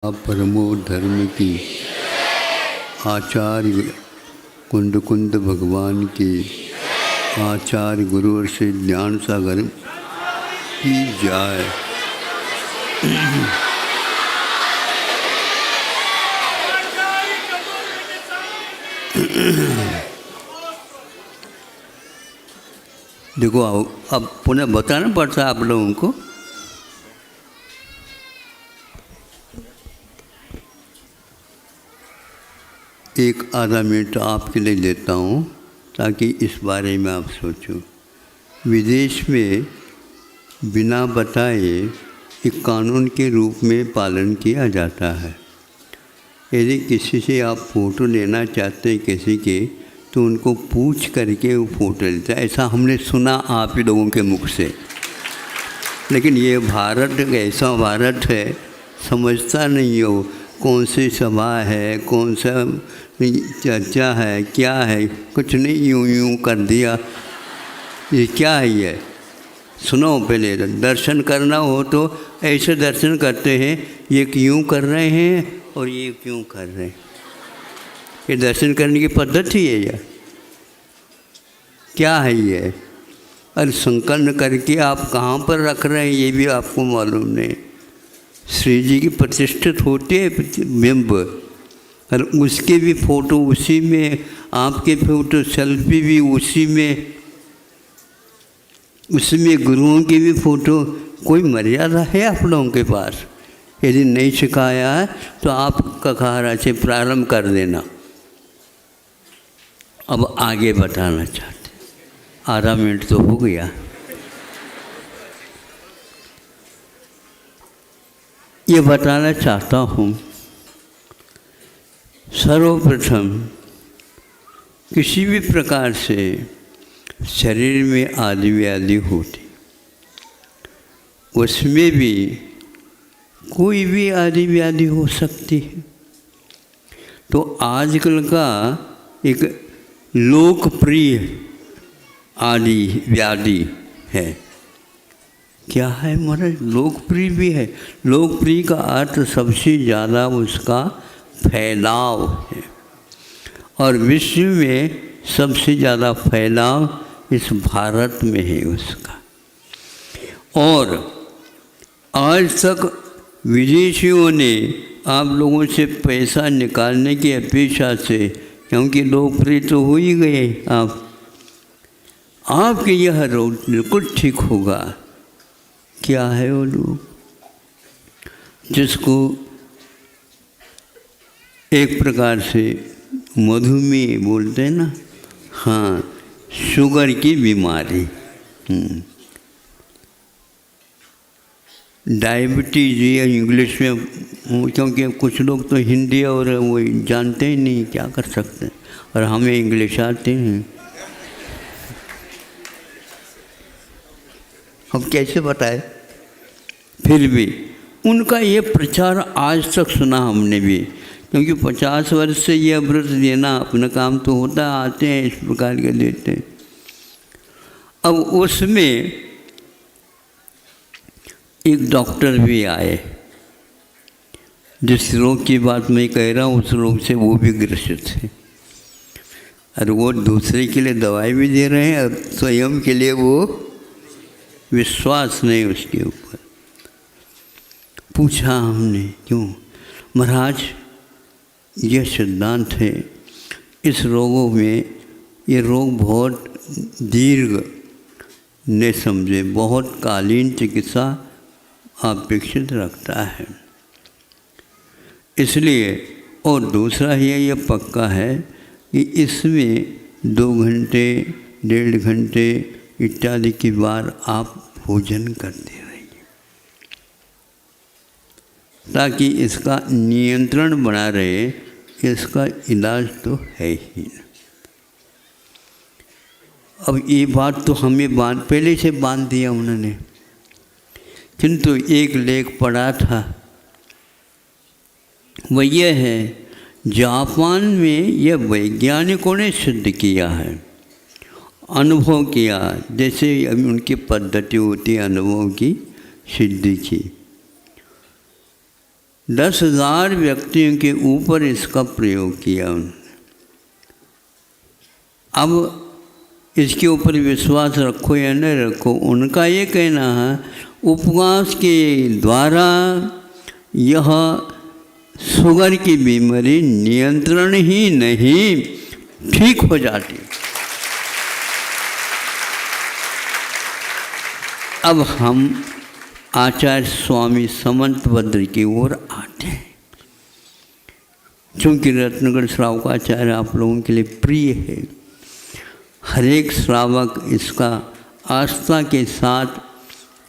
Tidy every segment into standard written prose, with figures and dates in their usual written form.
परमो धर्म की आचार्य कुंद कुंद भगवान की आचार्य गुरुवर से ज्ञान सागर की जाए। देखो अब पुनः बताना पड़ता है आप लोगों को। एक आधा मिनट आपके लिए देता हूँ ताकि इस बारे में आप सोचो। विदेश में बिना बताए एक कानून के रूप में पालन किया जाता है। यदि किसी से आप फ़ोटो लेना चाहते हैं किसी के, तो उनको पूछ करके वो फ़ोटो लेता है। ऐसा हमने सुना आप ही लोगों के मुख से। लेकिन ये भारत ऐसा भारत है, समझता नहीं हो कौन सी सभा है, कौन सा चर्चा है, क्या है, कुछ नहीं, यूं यूं कर दिया। ये क्या है? ये सुनो, पहले दर्शन करना हो तो ऐसे दर्शन करते हैं, ये क्यों कर रहे हैं और ये क्यों कर रहे हैं। ये दर्शन करने की पद्धति है या क्या है ये? और संकल्प करके आप कहाँ पर रख रहे हैं ये भी आपको मालूम नहीं। श्री जी की प्रतिष्ठित होते हैं बिंब, और उसके भी फ़ोटो उसी में, आपके फ़ोटो सेल्फी भी उसी में, उसमें गुरुओं की भी फ़ोटो। कोई मर्यादा है आप लोगों के पास? यदि नहीं सिखाया है तो आप कखारा से प्रारंभ कर देना। अब आगे बताना चाहते, आधा मिनट तो हो गया। ये बताना चाहता हूँ, सर्वप्रथम किसी भी प्रकार से शरीर में आदि व्याधि होती, उसमें भी कोई भी आदि व्याधि हो सकती है। तो आजकल का एक लोकप्रिय आदि व्याधि है, क्या है महाराज? लोकप्रिय भी है। लोकप्रिय का अर्थ सबसे ज़्यादा उसका फैलाव है, और विश्व में सबसे ज़्यादा फैलाव इस भारत में है उसका। और आज तक विदेशियों ने आप लोगों से पैसा निकालने की अपेक्षा से, क्योंकि लोकप्रिय तो हो ही गए आपके यह रोग बिल्कुल ठीक होगा। क्या है वो लोग जिसको एक प्रकार से मधुमेह बोलते हैं ना, हाँ, शुगर की बीमारी, डायबिटीज या इंग्लिश में, क्योंकि कुछ लोग तो हिंदी और वो जानते ही नहीं, क्या कर सकते हैं, और हमें इंग्लिश आते हैं। हम कैसे बताए? फिर भी उनका ये प्रचार आज तक सुना हमने भी, क्योंकि 50 वर्ष से ये व्रत देना अपना काम तो होता, आते हैं इस प्रकार के देते हैं। अब उसमें एक डॉक्टर भी आए, जिस रोग की बात मैं कह रहा हूँ उस रोग से वो भी ग्रसित है, और वो दूसरे के लिए दवाई भी दे रहे हैं, और स्वयं के लिए वो विश्वास नहीं उसके ऊपर। पूछा हमने, क्यों महाराज? यह सिद्धांत है, इस रोगों में ये रोग बहुत दीर्घ न समझे, बहुत कालीन चिकित्सा अपेक्षित रखता है, इसलिए। और दूसरा ये पक्का है कि इसमें 2 घंटे 1.5 घंटे इत्यादि की बार आप भोजन करते रहिए, ताकि इसका नियंत्रण बना रहे। इसका इलाज तो है ही। अब ये बात तो हमें पहले से बांध दिया उन्होंने, किंतु एक लेख पढ़ा था, वह यह है, जापान में यह वैज्ञानिकों ने सिद्ध किया है, अनुभव किया, जैसे उनकी पद्धति होती है अनुभव की सिद्धि की। 10,000 व्यक्तियों के ऊपर इसका प्रयोग किया उन्होंने। अब इसके ऊपर विश्वास रखो या न रखो, उनका ये कहना है उपवास के द्वारा यह शुगर की बीमारी नियंत्रण ही नहीं ठीक हो जाती। अब हम आचार्य स्वामी समंतभद्र की ओर आते हैं। चूँकि रत्नगढ़ श्रावकाचार्य आप लोगों के लिए प्रिय है, हर एक श्रावक इसका आस्था के साथ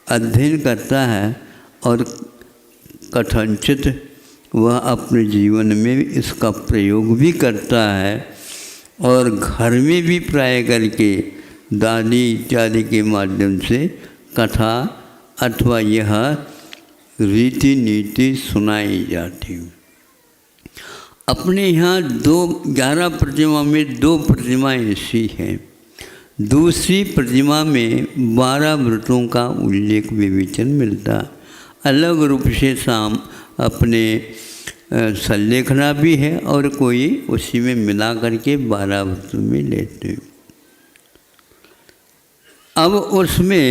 अध्ययन करता है और कथनचित वह अपने जीवन में इसका प्रयोग भी करता है और घर में भी प्राय करके दादी इत्यादि के माध्यम से कथा अथवा यह रीति नीति सुनाई जाती। अपने यहाँ 11 प्रतिमा में 2 प्रतिमाएँ ऐसी हैं। दूसरी प्रतिमा में 12 व्रतों का उल्लेख विवेचन मिलता, अलग रूप से शाम अपने संलेखना भी है और कोई उसी में मिला करके 12 व्रतों में लेते हैं। अब उसमें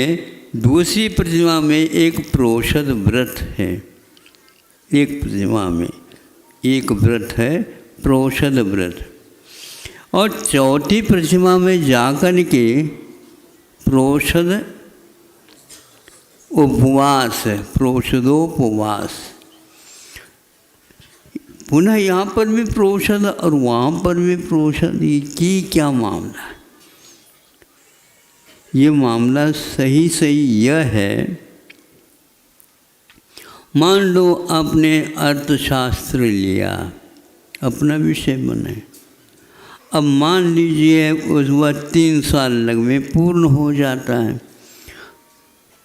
दूसरी प्रतिमा में एक प्रोषद व्रत है, एक प्रतिमा में एक व्रत है प्रोषद व्रत, और चौथी प्रतिमा में जाकर के प्रोषद उपवास है, प्रोषदोपवास। पुनः यहाँ पर भी प्रोषद और वहाँ पर भी प्रोषद, ये क्या मामला है? ये मामला सही यह है, मान लो आपने अर्थशास्त्र लिया, अपना विषय बने, अब मान लीजिए उस वह 3 साल लग में पूर्ण हो जाता है,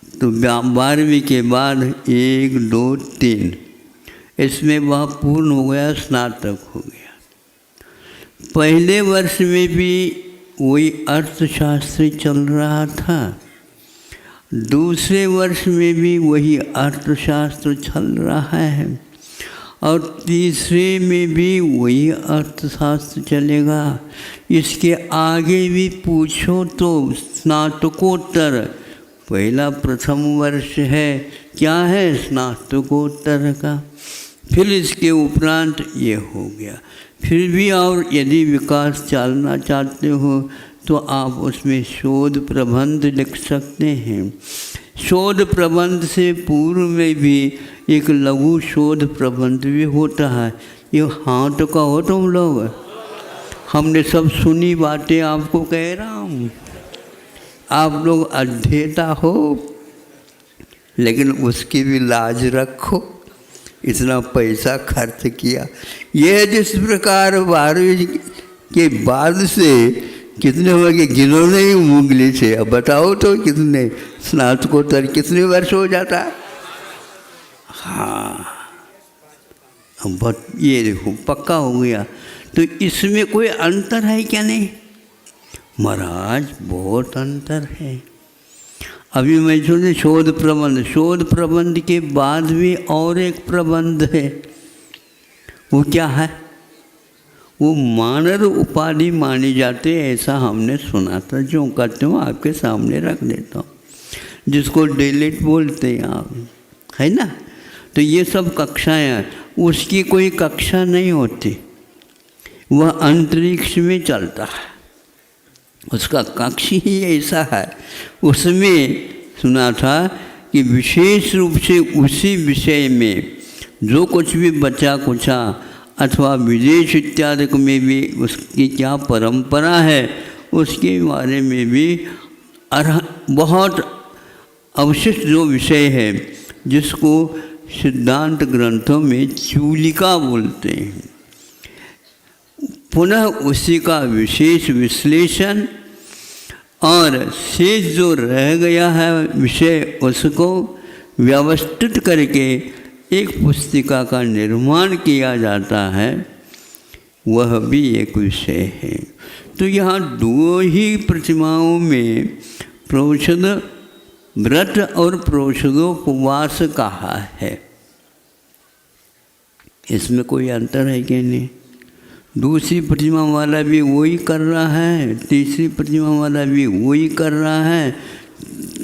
तो 12वीं के बाद 1, 2, 3 इसमें वह पूर्ण हो गया, स्नातक हो गया। पहले वर्ष में भी वही अर्थशास्त्र चल रहा था, दूसरे वर्ष में भी वही अर्थशास्त्र चल रहा है, और तीसरे में भी वही अर्थशास्त्र चलेगा। इसके आगे भी पूछो तो स्नातकोत्तर, पहला प्रथम वर्ष है, क्या है स्नातकोत्तर का, फिर इसके उपरांत ये हो गया। फिर भी और यदि विकास चलना चाहते हो तो आप उसमें शोध प्रबंध लिख सकते हैं। शोध प्रबंध से पूर्व में भी एक लघु शोध प्रबंध भी होता है। ये हाँ तो कहो तुम लोग, हमने सब सुनी बातें आपको कह रहा हूँ, आप लोग अध्येता हो, लेकिन उसकी भी लाज रखो, इतना पैसा खर्च किया। यह जिस प्रकार 12वीं के बाद से कितने हो गए गिनो नहीं उंगली से, अब बताओ तो कितने स्नातकोत्तर कितने वर्ष हो जाता है? हाँ, अब ये देखो पक्का हो गया। तो इसमें कोई अंतर है क्या? नहीं महाराज, बहुत अंतर है। अभी मैं सुने शोध प्रबंध के बाद भी और एक प्रबंध है, वो क्या है? वो मानद उपाधि मानी जाती है, ऐसा हमने सुना था। जो कहते हो आपके सामने रख देता हूँ, जिसको डेलिट बोलते हैं आप, है ना। तो ये सब कक्षाएँ हैं, उसकी कोई कक्षा नहीं होती, वह अंतरिक्ष में चलता है, उसका कक्ष ही ऐसा है। उसमें सुना था कि विशेष रूप से उसी विषय में जो कुछ भी बचा कुचा अथवा विदेश इत्यादि में भी उसकी क्या परंपरा है, उसके बारे में भी बहुत अवशिष्ट जो विषय है, जिसको सिद्धांत ग्रंथों में चूलिका बोलते हैं, पुनः उसी का विशेष विश्लेषण और शेष जो रह गया है विषय, उसको व्यवस्थित करके एक पुस्तिका का निर्माण किया जाता है, वह भी एक विषय है। तो यहाँ 2 ही प्रतिमाओं में प्रोषद व्रत और प्रोषदोपवास कहा है। इसमें कोई अंतर है कि नहीं? दूसरी प्रतिमा वाला भी वही कर रहा है, तीसरी प्रतिमा वाला भी वही कर रहा है,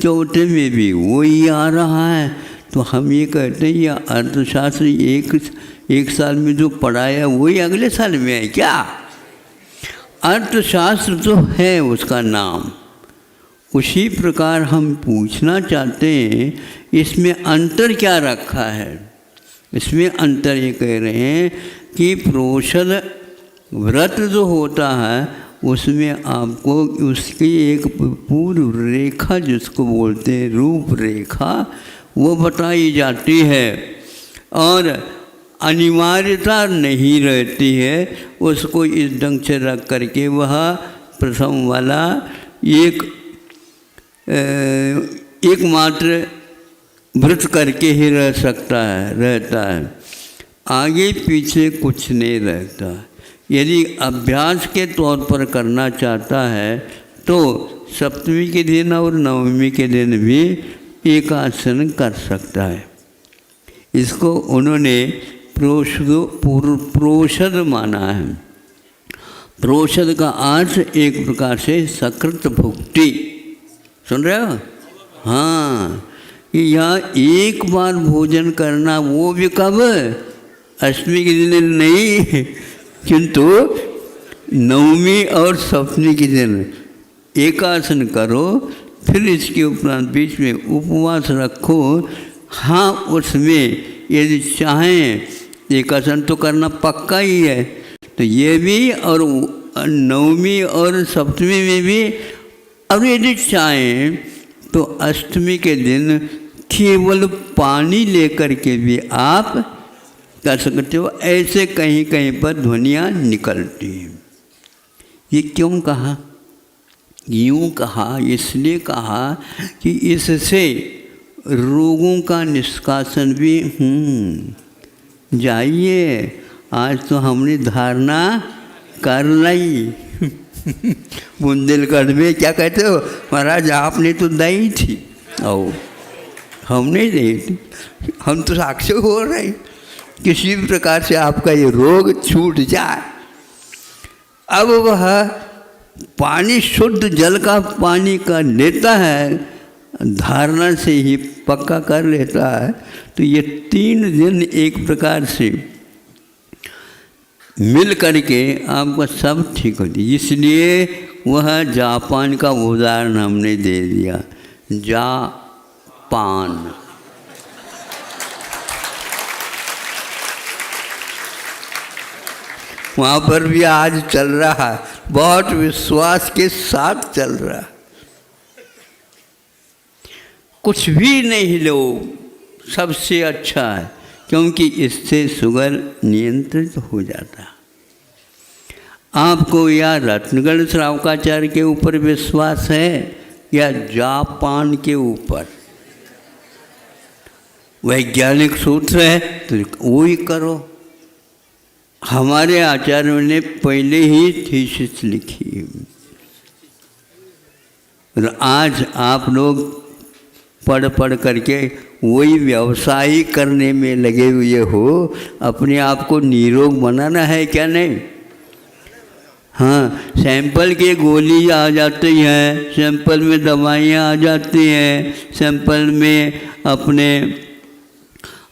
चौथे में भी वही आ रहा है। तो हम ये कहते हैं ये अर्थशास्त्र एक साल में जो पढ़ाया वही अगले साल में है क्या? अर्थशास्त्र तो है उसका नाम। उसी प्रकार हम पूछना चाहते हैं इसमें अंतर क्या रखा है। इसमें अंतर ये कह रहे हैं कि प्रोषद व्रत जो होता है उसमें आपको उसकी एक पूर्व रेखा जिसको बोलते हैं रूपरेखा वो बताई जाती है और अनिवार्यता नहीं रहती है उसको इस ढंग से रख करके वह प्रथम वाला एकमात्र व्रत करके ही रहता है, आगे पीछे कुछ नहीं रहता। यदि अभ्यास के तौर पर करना चाहता है तो सप्तमी के दिन और नवमी के दिन भी एकासन कर सकता है। इसको उन्होंने प्रोषद माना है। प्रोषद का अर्थ एक प्रकार से सकृत भुक्ति, सुन रहे हो? हाँ, यह एक बार भोजन करना, वो भी कब? अष्टमी के दिन नहीं, किंतु नवमी और सप्तमी के दिन एकासन करो, फिर इसके उपरांत बीच में उपवास रखो। हाँ, उसमें यदि चाहें एकासन तो करना पक्का ही है, तो ये भी और नवमी और सप्तमी में भी। अब यदि चाहें तो अष्टमी के दिन केवल पानी लेकर के भी आप कर सकते हो। ऐसे कहीं कहीं पर ध्वनियाँ निकलती हैं। ये क्यों कहा? यूँ कहा, इसलिए कहा कि इससे रोगों का निष्कासन भी जाइए। आज तो हमने धारणा कर ली। बुंदेलखंड में क्या कहते हो महाराज, आपने तो दी थी और हमने दी थी, हम तो साक्षी हो रहे हैं किसी भी प्रकार से आपका ये रोग छूट जाए। अब वह पानी शुद्ध जल का पानी का लेता है, धारणा से ही पक्का कर लेता है, तो ये 3 दिन एक प्रकार से मिल करके आपका सब ठीक होती। इसलिए वह जापान का उदाहरण हमने दे दिया। जापान वहाँ पर भी आज चल रहा है, बहुत विश्वास के साथ चल रहा है। कुछ भी नहीं लो, सबसे अच्छा है, क्योंकि इससे शुगर नियंत्रित हो जाता। आपको या रत्नगढ़ श्रावकाचार्य के ऊपर विश्वास है या जापान के ऊपर? वैज्ञानिक सूत्र है तो वही करो। हमारे आचार्यों ने पहले ही थीसिस लिखी और आज आप लोग पढ़ पढ़ करके वही व्यवसाय करने में लगे हुए हो। अपने आप को निरोग बनाना है क्या? नहीं। हाँ, सैंपल के गोली आ जाती हैं, सैंपल में दवाइयाँ आ जाती हैं, सैंपल में अपने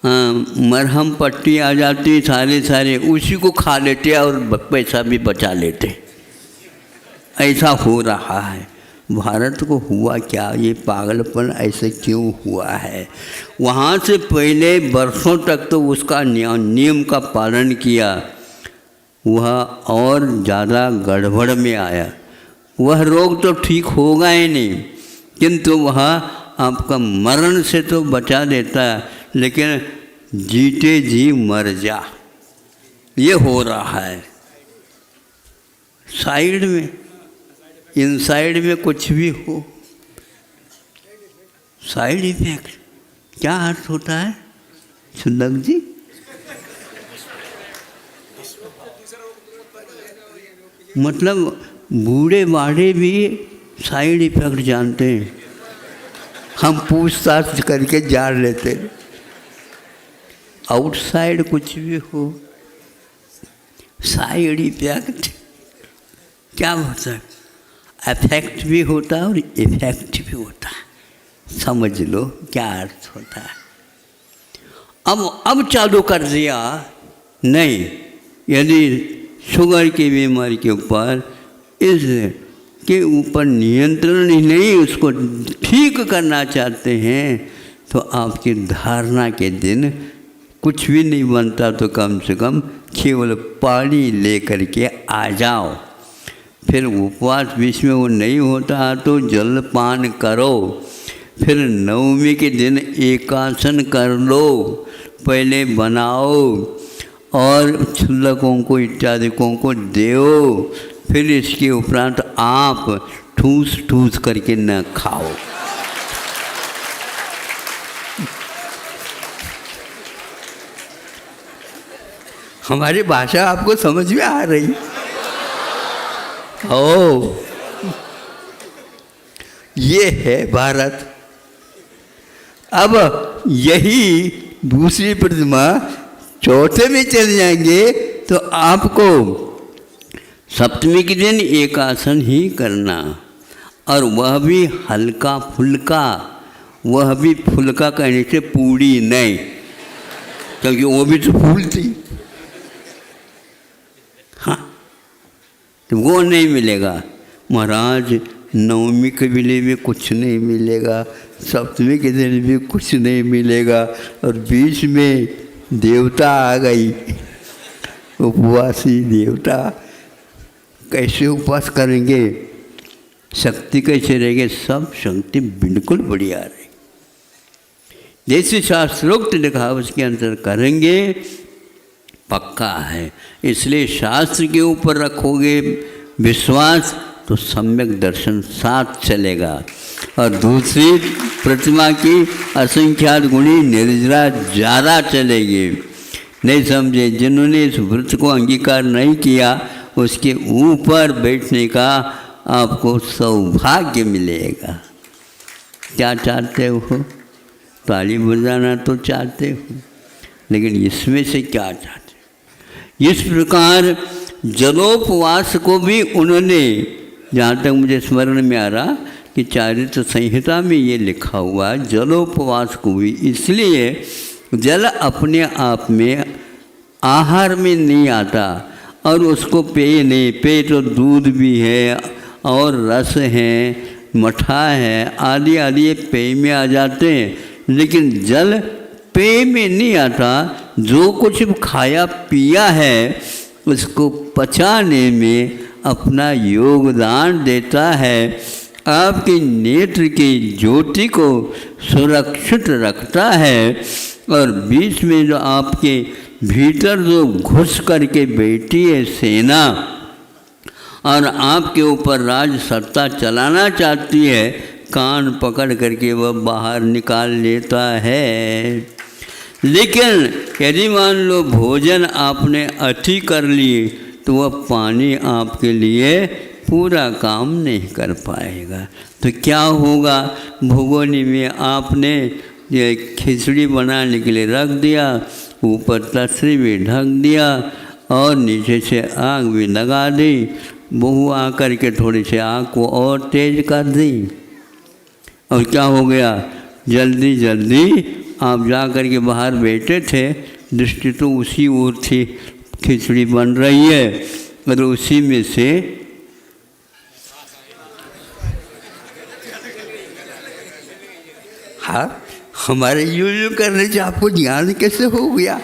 मरहम पट्टी आ जाती, सारे उसी को खा लेते और पैसा भी बचा लेते। ऐसा हो रहा है। भारत को हुआ क्या? ये पागलपन ऐसे क्यों हुआ है? वहाँ से पहले वर्षों तक तो उसका नियम का पालन किया, वह और ज़्यादा गड़बड़ में आया। वह रोग तो ठीक होगा ही नहीं, किंतु वह आपका मरण से तो बचा देता है, लेकिन जीते जी मर जा, ये हो रहा है। साइड में, इनसाइड में कुछ भी हो, साइड इफेक्ट क्या अर्थ होता है सुंदर जी? मतलब बूढ़े बाढ़े भी साइड इफेक्ट जानते हैं, हम पूछताछ करके जान लेते। आउटसाइड कुछ भी हो, साइड इफेक्ट क्या होता है? अफेक्ट भी होता है और इफेक्ट भी होता है। समझ लो क्या अर्थ होता है। अब चालू कर दिया नहीं, यदि शुगर की बीमारी के ऊपर इसके ऊपर नियंत्रण ही नहीं, उसको ठीक करना चाहते हैं, तो आपकी धारणा के दिन कुछ भी नहीं बनता तो कम से कम केवल पानी लेकर के आ जाओ। फिर उपवास बीच में वो नहीं होता तो जलपान करो। फिर नवमी के दिन एकासन कर लो, पहले बनाओ और छुल्लकों को इत्यादिकों को दो। फिर इसके उपरांत आप ठूस ठूस करके न खाओ। हमारी भाषा आपको समझ में आ रही? ओ, ये है भारत। अब यही दूसरी प्रतिमा चौथे में चले जाएंगे तो आपको सप्तमी के दिन एकासन ही करना, और वह भी हल्का फुल्का। वह भी फुल्का कहने से पूड़ी नहीं, क्योंकि वो भी तो फूल थी। हाँ, तो वो नहीं मिलेगा महाराज। नवमी के लिए भी कुछ नहीं मिलेगा, सप्तमी के दिन भी कुछ नहीं मिलेगा, और बीच में देवता आ गई, उपवासी देवता। कैसे उपवास करेंगे? शक्ति कैसे रहेगी? सब शक्ति बिल्कुल बढ़िया रही, जैसे शास्त्रोक्त लिखा उसके अंदर करेंगे, पक्का है। इसलिए शास्त्र के ऊपर रखोगे विश्वास तो सम्यक दर्शन साथ चलेगा। और दूसरी प्रतिमा की असंख्यात गुणी निर्जरा ज़्यादा चलेगी। नहीं समझे? जिन्होंने इस व्रत को अंगीकार नहीं किया उसके ऊपर बैठने का आपको सौभाग्य मिलेगा। क्या चाहते हो? ताली बजाना तो चाहते हो, लेकिन इसमें से क्या चाहते हो? इस प्रकार जलोपवास को भी उन्होंने, जहाँ तक मुझे स्मरण में आ रहा कि चारित्र संहिता में ये लिखा हुआ, जलोपवास को भी इसलिए, जल अपने आप में आहार में नहीं आता और उसको पेय नहीं। पेय तो दूध भी है और रस है, मठा है, आदि आदि ये पेय में आ जाते हैं, लेकिन जल पेय में नहीं आता। जो कुछ खाया पिया है उसको पचाने में अपना योगदान देता है, आपके नेत्र की ज्योति को सुरक्षित रखता है, और बीच में जो आपके भीतर जो घुस करके बैठी है सेना और आपके ऊपर राज सत्ता चलाना चाहती है, कान पकड़ करके वह बाहर निकाल लेता है। लेकिन यदि मान लो भोजन आपने अति कर लिए तो वह पानी आपके लिए पूरा काम नहीं कर पाएगा। तो क्या होगा? भगोनी में आपने ये खिचड़ी बनाने के लिए रख दिया, ऊपर तसरी भी ढक दिया और नीचे से आग भी लगा दी। बहू आकर के थोड़ी सी आग को और तेज कर दी, और क्या हो गया? जल्दी जल्दी आप जा कर के बाहर बैठे थे, दृष्टि तो उसी ओर थी, खिचड़ी बन रही है, और उसी में से हाँ, हमारे यूँ करने से आपको ज्ञान कैसे हो गया?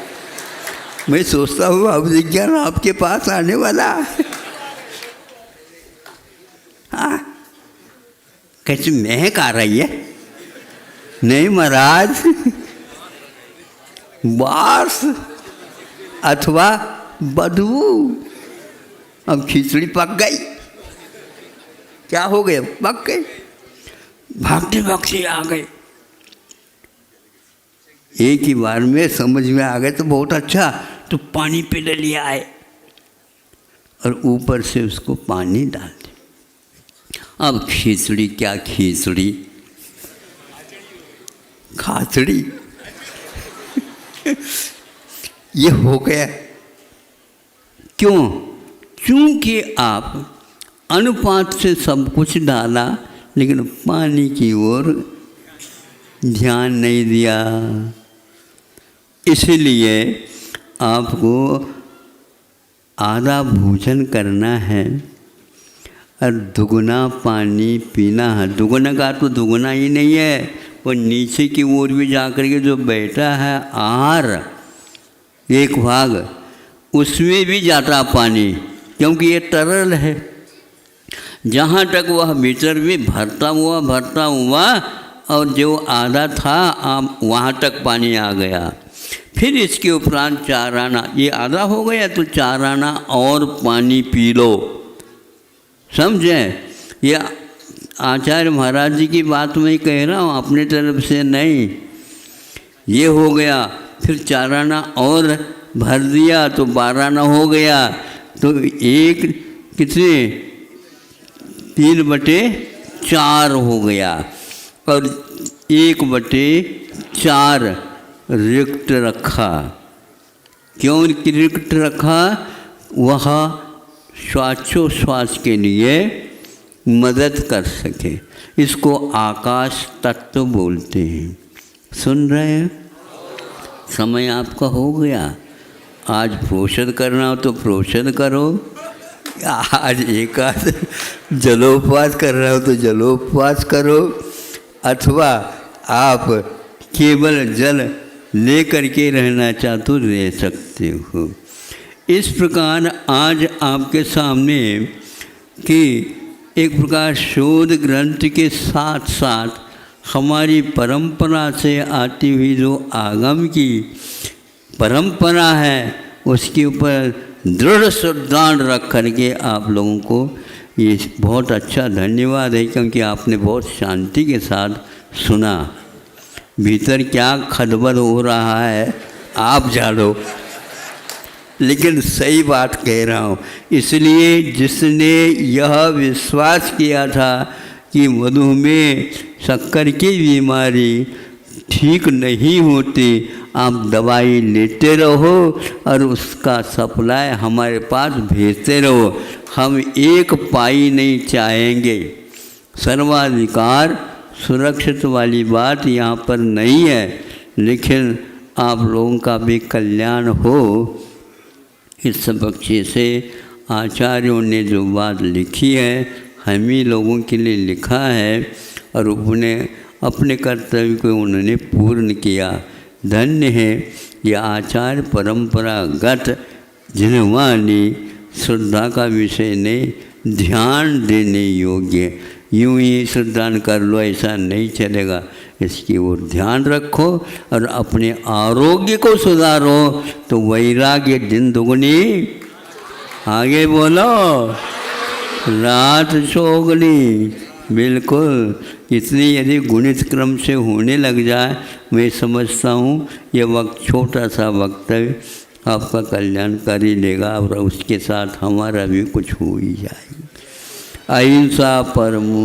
मैं सोचता हूँ अब विज्ञान आपके पास आने वाला। हाँ, कैसे महक आ रही है? नहीं महाराज, बास अथवा बदबू। अब खिचड़ी पक गई। क्या हो गया? पक गई। भागते भागते आ गए, एक ही बार में समझ में आ गए तो बहुत अच्छा। तो पानी पे ले लिया आए और ऊपर से उसको पानी डाल दे। अब खिचड़ी क्या खिचड़ी, खाचड़ी ये हो गया। क्यों? क्योंकि आप अनुपात से सब कुछ डाला लेकिन पानी की ओर ध्यान नहीं दिया। इसलिए आपको आधा भोजन करना है और दुगना पानी पीना है। दुगना का तो दुगना ही नहीं है, वो नीचे की ओर भी जाकर के जो बैठा है आहार एक भाग, उसमें भी जाता पानी, क्योंकि ये तरल है। जहाँ तक वह भीतर भी भरता हुआ और जो आधा था आप वहाँ तक पानी आ गया। फिर इसके उपरांत 4 आना, ये आधा हो गया तो 4 आना और पानी पी लो। समझे? ये आचार्य महाराज जी की बात मैं कह रहा हूँ, अपने तरफ से नहीं। ये हो गया, फिर 4 आना और भर दिया तो 12 आना हो गया। तो एक कितने 3/4 हो गया और 1/4 रिक्त रखा। क्यों रिक्त रखा? वह श्वासोच्छ्वास के लिए मदद कर सके। इसको आकाश तत्व बोलते हैं। सुन रहे हैं? समय आपका हो गया। आज प्रोषद करना हो तो प्रोषद करो, आज एकाद जलोपवास कर रहे हो तो जलोपवास करो, अथवा आप केवल जल ले करके रहना चाहते तो रह सकते हो। इस प्रकार आज आपके सामने कि एक प्रकार शोध ग्रंथ के साथ साथ हमारी परंपरा से आती हुई जो आगम की परंपरा है उसके ऊपर दृढ़ सिद्धांत रख करके आप लोगों को ये बहुत अच्छा धन्यवाद है, क्योंकि आपने बहुत शांति के साथ सुना। भीतर क्या खदबद हो रहा है आप जानो, लेकिन सही बात कह रहा हूँ। इसलिए जिसने यह विश्वास किया था कि मधुमेह शक्कर की बीमारी ठीक नहीं होती, आप दवाई लेते रहो और उसका सप्लाई हमारे पास भेजते रहो। हम एक पाई नहीं चाहेंगे। सर्वाधिकार सुरक्षित वाली बात यहाँ पर नहीं है, लेकिन आप लोगों का भी कल्याण हो, इस पक्ष से आचार्यों ने जो बात लिखी है हम ही लोगों के लिए लिखा है और उन्हें अपने कर्तव्य को उन्होंने पूर्ण किया। धन्य है यह आचार्य परंपरागत जिनवानी श्रद्धा का विषय नहीं, ध्यान देने योग्य। यूं ही श्रद्धा कर लो ऐसा नहीं चलेगा, इसकी ओर ध्यान रखो और अपने आरोग्य को सुधारो तो वैराग्य दिन दुगनी, आगे बोलो, रात चौगुनी। बिल्कुल, इतनी यदि गुणित क्रम से होने लग जाए, मैं समझता हूँ ये वक्त छोटा सा वक्त आपका कल्याण कर ही लेगा और उसके साथ हमारा भी कुछ हो ही जाएगा। अहिंसा परमो